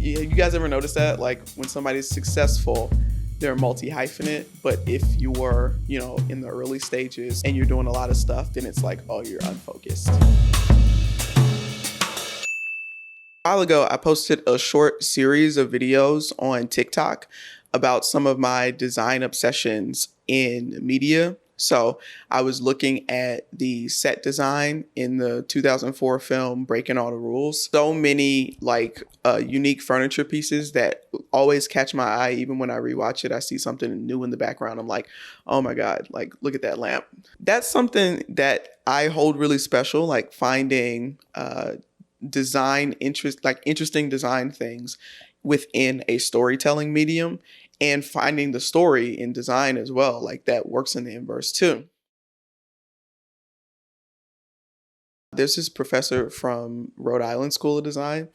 You guys ever notice that? Like when somebody's successful, they're multi-hyphenate, but if you're, in the early stages and you're doing a lot of stuff, then it's like, oh, you're unfocused. A while ago, I posted a short series of videos on TikTok about some of my design obsessions in media. So I was looking at the set design in the 2004 film Breakin All the Rules. So many unique furniture pieces that always catch my eye. Even when I rewatch it, I see something new in the background. I'm like, oh my God, like look at that lamp. That's something that I hold really special, like finding interesting design things within a storytelling medium, and finding the story in design as well. Like that works in the inverse too. There's this professor from Rhode Island School of Design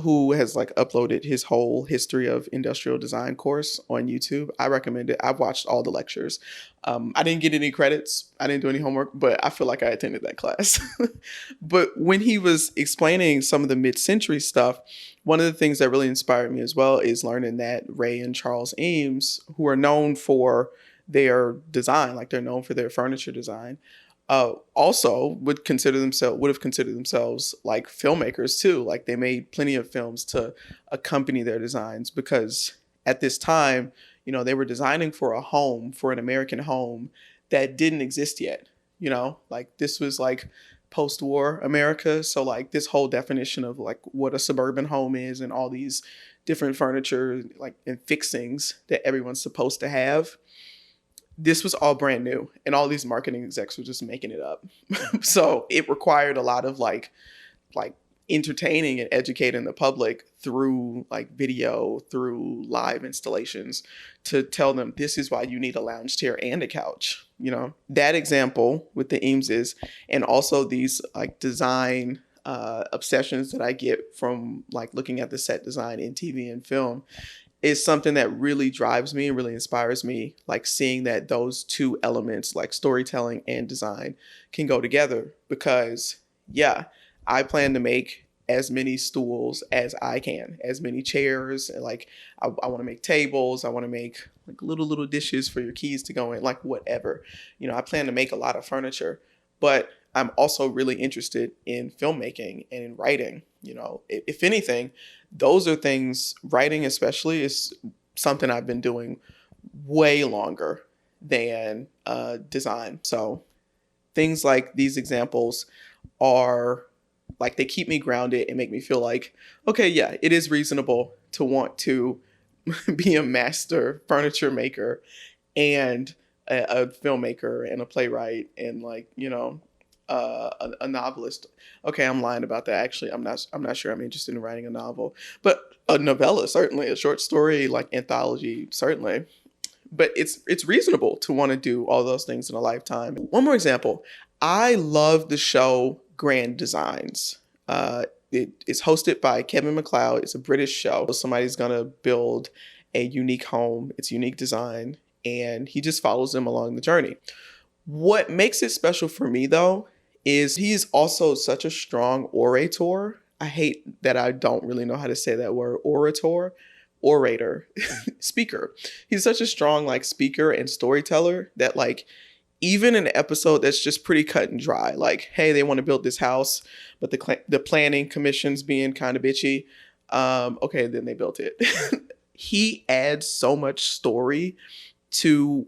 who has uploaded his whole history of industrial design course on YouTube. I recommend it. I've watched all the lectures. I didn't get any credits. I didn't do any homework, but I feel like I attended that class. But when he was explaining some of the mid-century stuff, one of the things that really inspired me as well is learning that Ray and Charles Eames, who are known for their design, like they're known for their furniture design, also would have considered themselves like filmmakers too. Like they made plenty of films to accompany their designs, because at this time, they were designing for an American home that didn't exist yet. Like this was like post-war America. So like this whole definition of like what a suburban home is and all these different furniture and fixings that everyone's supposed to have. This was all brand new, and all these marketing execs were just making it up. So it required a lot of like entertaining and educating the public through video, through live installations, to tell them this is why you need a lounge chair and a couch. That example with the Eameses, and also these design obsessions that I get from looking at the set design in TV and film, is something that really drives me and really inspires me, seeing that those two elements, like storytelling and design, can go together. Because I plan to make as many stools as I can, as many chairs. I want to make tables. I want to make little dishes for your keys to go in, whatever. I plan to make a lot of furniture, but I'm also really interested in filmmaking and in writing. If anything, those are things, writing especially, is something I've been doing way longer than design. So things like these examples are they keep me grounded and make me feel like, okay, yeah, it is reasonable to want to be a master furniture maker and a filmmaker and a playwright and a novelist. Okay, I'm lying about that. Actually, I'm not sure I'm interested in writing a novel, but a novella, certainly, a short story, anthology, certainly. But it's reasonable to want to do all those things in a lifetime. One more example. I love the show Grand Designs. It is hosted by Kevin MacLeod. It's a British show. Somebody's gonna build a unique home. It's unique design, and he just follows them along the journey. What makes it special for me, though, is he's also such a strong orator. I hate that I don't really know how to say that word, orator, speaker. He's such a strong speaker and storyteller that even an episode that's just pretty cut and dry, hey, they want to build this house, but the planning commission's being kind of bitchy. Okay, then they built it. He adds so much story to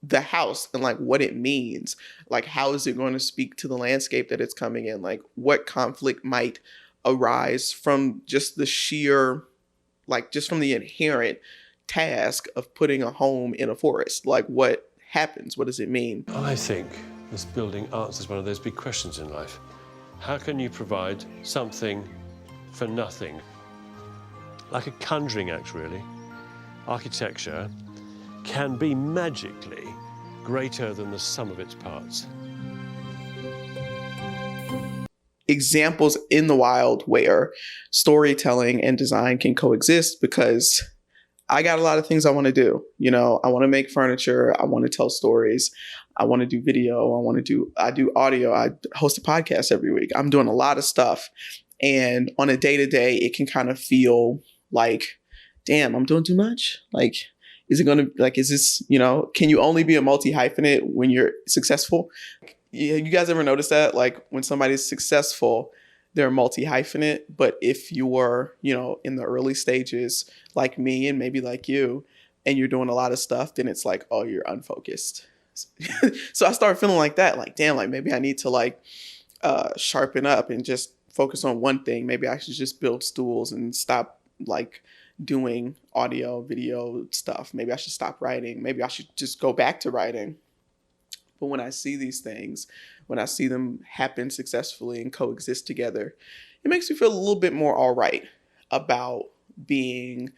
the house and what it means. How is it going to speak to the landscape that it's coming in? What conflict might arise from just the sheer, just from the inherent task of putting a home in a forest? What happens? What does it mean? I think this building answers one of those big questions in life. How can you provide something for nothing? Like a conjuring act, really. Architecture can be magically greater than the sum of its parts. Examples in the wild where storytelling and design can coexist, because I got a lot of things I want to do. I want to make furniture. I want to tell stories. I want to do video. I do audio. I host a podcast every week. I'm doing a lot of stuff. And on a day-to-day, it can kind of feel like, damn, I'm doing too much. Like, is it going to, like, is this, can you only be a multi hyphenate when you're successful? Yeah, you guys ever notice that? Like, when somebody's successful, they're multi hyphenate. But if you were, in the early stages, like me and maybe like you, and you're doing a lot of stuff, then it's like, oh, you're unfocused. So I started feeling like that, like, damn, like maybe I need to like sharpen up and just focus on one thing. Maybe I should just build stools and stop like doing audio, video stuff. Maybe I should stop writing. Maybe I should just go back to writing. But when I see these things, when I see them happen successfully and coexist together, it makes me feel a little bit more all right about being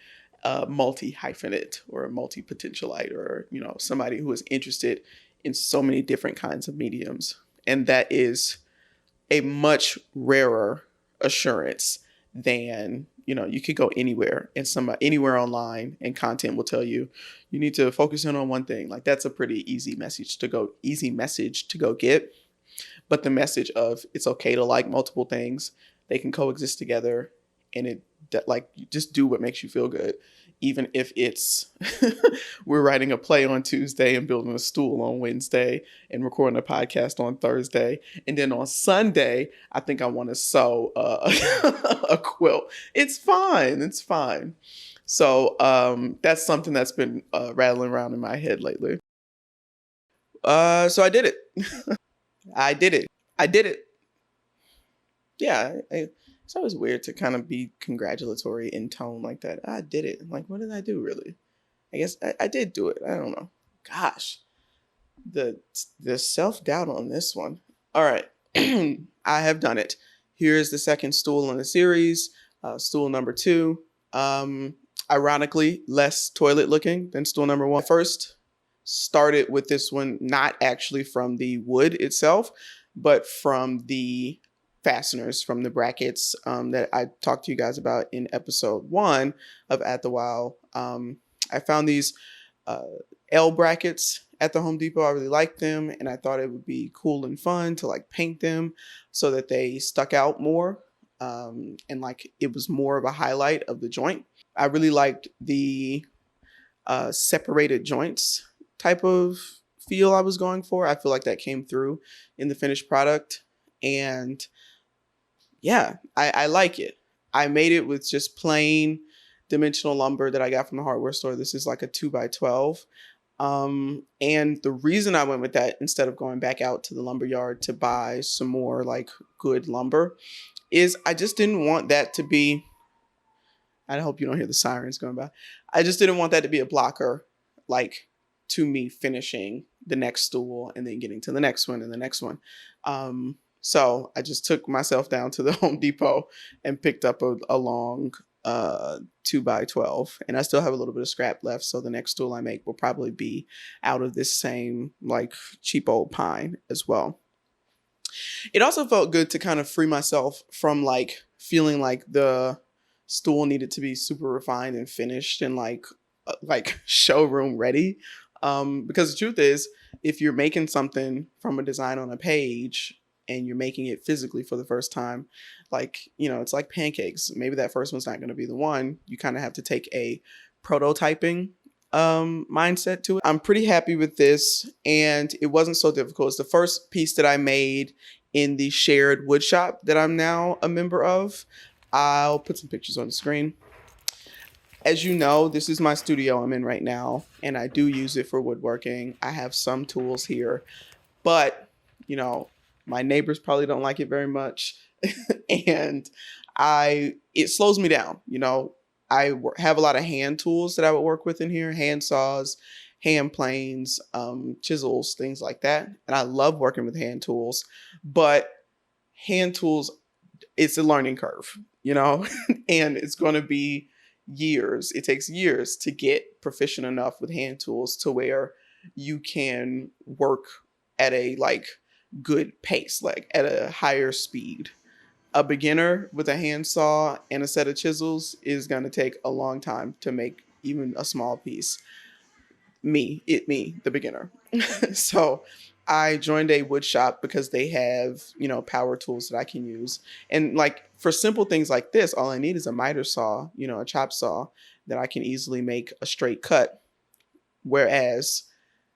a multi-hyphenate or a multi-potentialite, or, somebody who is interested in so many different kinds of mediums. And that is a much rarer assurance than, you could go anywhere and anywhere online and content will tell you you need to focus in on one thing. Like, that's a pretty easy message to go get. But the message of it's okay to like multiple things, they can coexist together, and you just do what makes you feel good. Even if it's we're writing a play on Tuesday and building a stool on Wednesday and recording a podcast on Thursday. And then on Sunday, I think I want to sew a quilt. It's fine. It's fine. So that's something that's been rattling around in my head lately. So I did it. I did it. I did it. Yeah. It's always weird to kind of be congratulatory in tone like that. I did it. Like, what did I do really? I guess I did do it. I don't know. Gosh, the self-doubt on this one. All right. I have done it. Here's the second stool in the series, stool number 2. Ironically, less toilet looking than stool number 1. First started with this one, not actually from the wood itself, but from the fasteners, from the brackets that I talked to you guys about in episode 1 of At the Wow. I found these L brackets at the Home Depot. I really liked them, and I thought it would be cool and fun to like paint them so that they stuck out more, and like it was more of a highlight of the joint. I really liked the separated joints type of feel I was going for. I feel like that came through in the finished product, and yeah, I like it. I made it with just plain dimensional lumber that I got from the hardware store. This is like a 2x12. And the reason I went with that instead of going back out to the lumber yard to buy some more like good lumber is I just didn't want that to be, I hope you don't hear the sirens going by. I just didn't want that to be a blocker, like to me finishing the next stool and then getting to the next one and the next one. So I just took myself down to the Home Depot and picked up a long 2x12, and I still have a little bit of scrap left. So the next stool I make will probably be out of this same like cheap old pine as well. It also felt good to kind of free myself from like feeling like the stool needed to be super refined and finished and like showroom ready. Because the truth is, if you're making something from a design on a page and you're making it physically for the first time, like, it's like pancakes. Maybe that first one's not going to be the one. You kind of have to take a prototyping mindset to it. I'm pretty happy with this, and it wasn't so difficult. It's the first piece that I made in the shared wood shop that I'm now a member of. I'll put some pictures on the screen. As you know, this is my studio I'm in right now, and I do use it for woodworking. I have some tools here, but, my neighbors probably don't like it very much, and it slows me down. I have a lot of hand tools that I would work with in here, hand saws, hand planes, chisels, things like that. And I love working with hand tools, but hand tools, it's a learning curve, and it's going to be years. It takes years to get proficient enough with hand tools to where you can work at a like good pace, like at a higher speed. A beginner with a handsaw and a set of chisels is going to take a long time to make even a small piece. Me, the beginner. So I joined a wood shop because they have, power tools that I can use. And like for simple things like this, all I need is a miter saw, a chop saw that I can easily make a straight cut. Whereas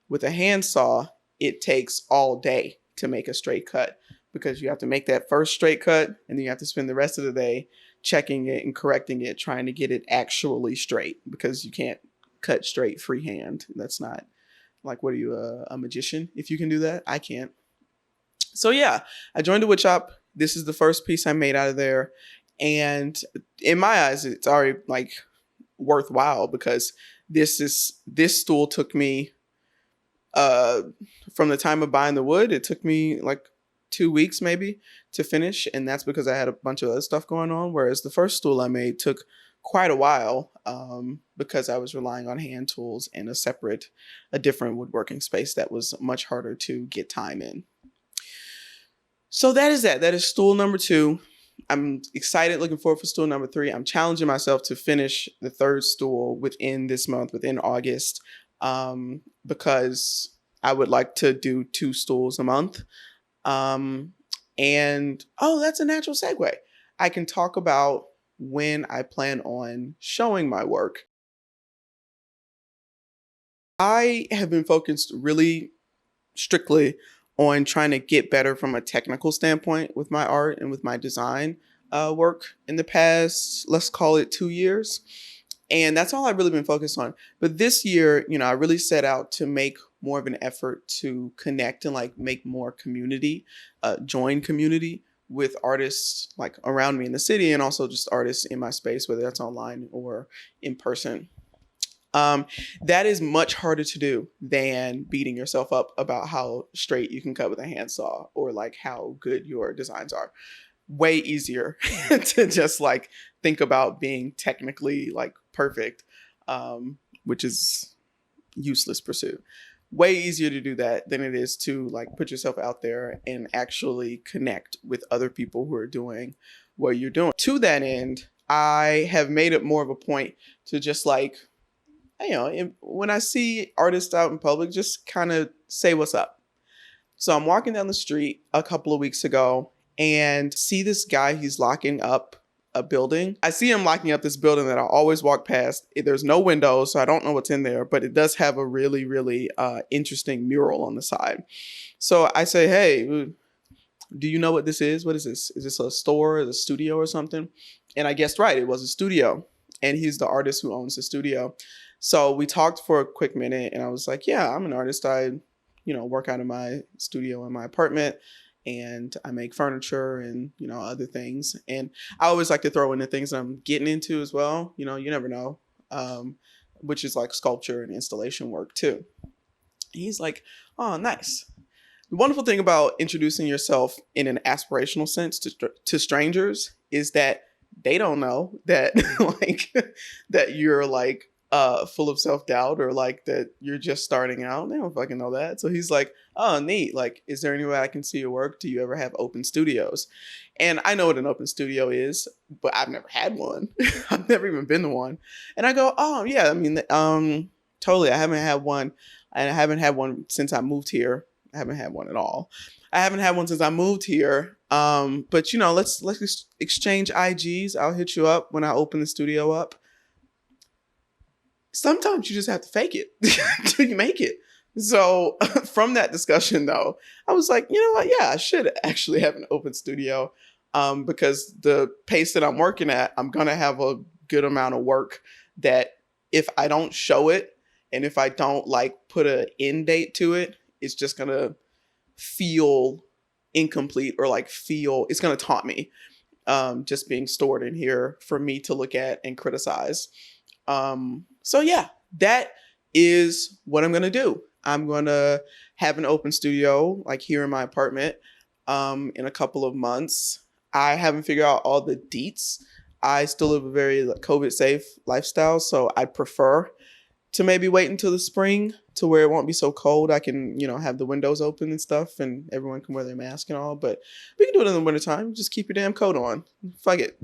with a hand saw, it takes all day to make a straight cut because you have to make that first straight cut and then you have to spend the rest of the day checking it and correcting it, trying to get it actually straight because you can't cut straight freehand. That's not like, what are you, a magician? If you can do that, I can't. So yeah, I joined the wood shop. This is the first piece I made out of there. And in my eyes, it's already like worthwhile because this stool took me from the time of buying the wood, it took me like 2 weeks maybe to finish, and that's because I had a bunch of other stuff going on. Whereas the first stool I made took quite a while because I was relying on hand tools and a different woodworking space that was much harder to get time in. So that is that. That is stool number 2. I'm excited, looking forward for stool number 3. I'm challenging myself to finish the third stool within this month, within August, because I would like to do 2 stools a month. And that's a natural segue. I can talk about when I plan on showing my work. I have been focused really strictly on trying to get better from a technical standpoint with my art and with my design work in the past, let's call it 2 years. And that's all I've really been focused on. But this year, I really set out to make more of an effort to connect and like make more community, join community with artists like around me in the city and also just artists in my space, whether that's online or in person. That is much harder to do than beating yourself up about how straight you can cut with a handsaw or like how good your designs are. Way easier to just like think about being technically like perfect, which is useless pursuit. Way easier to do that than it is to like put yourself out there and actually connect with other people who are doing what you're doing. To that end, I have made it more of a point to just like, when I see artists out in public, just kind of say what's up. So I'm walking down the street a couple of weeks ago and see this guy, he's locking up a building. I see him locking up this building that I always walk past. There's no windows, so I don't know what's in there, but it does have a really, really interesting mural on the side. So I say, hey, do you know what this is? What is this? Is this a store, a studio or something? And I guessed right, it was a studio. And he's the artist who owns the studio. So we talked for a quick minute and I was like, yeah, I'm an artist. I, work out of my studio in my apartment and I make furniture and, other things. And I always like to throw in the things that I'm getting into as well. You never know, which is like sculpture and installation work too. He's like, oh, nice. The wonderful thing about introducing yourself in an aspirational sense to strangers is that they don't know that like that you're like full of self-doubt or like that you're just starting out. They don't fucking know that. So he's like, oh, neat. Like, is there any way I can see your work? Do you ever have open studios? And I know what an open studio is, but I've never had one. I've never even been to one. And I go, oh yeah, I mean, totally. I haven't had one. And I haven't had one since I moved here. I haven't had one at all. I haven't had one since I moved here. But let's exchange IGs. I'll hit you up when I open the studio up. Sometimes you just have to fake it till you make it. So from that discussion though, I was like, you know what? Yeah, I should actually have an open studio because the pace that I'm working at, I'm going to have a good amount of work that if I don't show it and if I don't like put an end date to it, it's just going to feel incomplete or like it's going to taunt me just being stored in here for me to look at and criticize. So yeah, that is what I'm going to do. I'm going to have an open studio like here in my apartment in a couple of months. I haven't figured out all the deets. I still live a very COVID safe lifestyle. So I prefer to maybe wait until the spring to where it won't be so cold. I can, have the windows open and stuff and everyone can wear their mask and all, but we can do it in the wintertime. Just keep your damn coat on. Fuck it.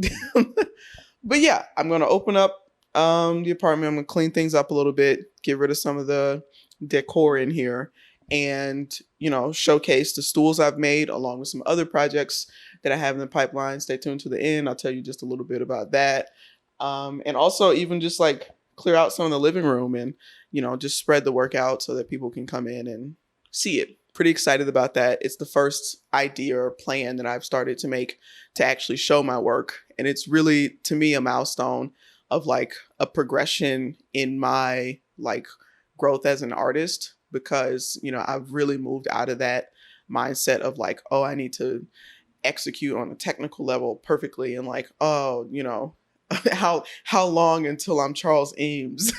But yeah, I'm going to open up the apartment. I'm going to clean things up a little bit, get rid of some of the decor in here and, showcase the stools I've made along with some other projects that I have in the pipeline. Stay tuned to the end. I'll tell you just a little bit about that. And also even just like clear out some of the living room and, just spread the work out so that people can come in and see it. Pretty excited about that. It's the first idea or plan that I've started to make to actually show my work. And it's really, to me, a milestone of like a progression in my like growth as an artist, because, I've really moved out of that mindset of like, oh, I need to execute on a technical level perfectly. And like, oh, how long until I'm Charles Eames?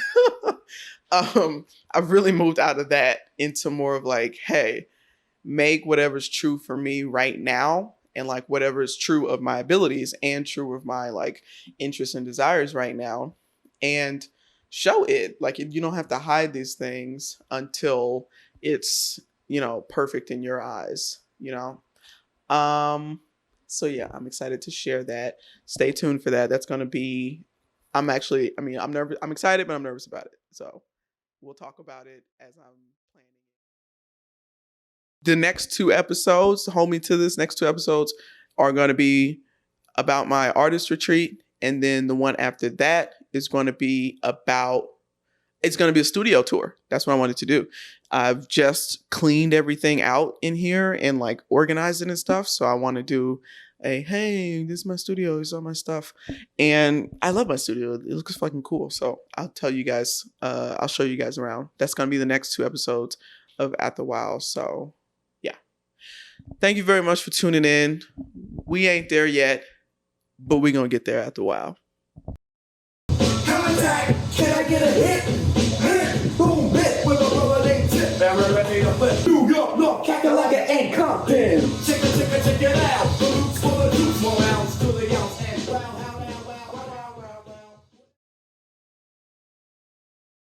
I've really moved out of that into more of like, hey, make whatever's true for me right now, and like whatever is true of my abilities and true of my like interests and desires right now, and show it. Like, you don't have to hide these things until it's, perfect in your eyes, so yeah, I'm excited to share that. Stay tuned for that. That's going to be, I'm nervous. I'm excited, but I'm nervous about it. So we'll talk about it as I'm planning. The next two episodes, hold me to this, next two episodes are going to be about my artist retreat. And then the one after that is going to be it's going to be a studio tour. That's what I wanted to do. I've just cleaned everything out in here and like organized it and stuff. So I want to do hey, this is my studio. Here's all my stuff. And I love my studio. It looks fucking cool. So I'll tell you guys, I'll show you guys around. That's going to be the next two episodes of At the Wow. So yeah. Thank you very much for tuning in. We ain't there yet, but we're going to get there at the wow. Contact! Can I get a hit? Hit! Boom! Hit! With a rolling tip. Never ready to flip. New York, North, Kakalaka, and Compton. Check it out.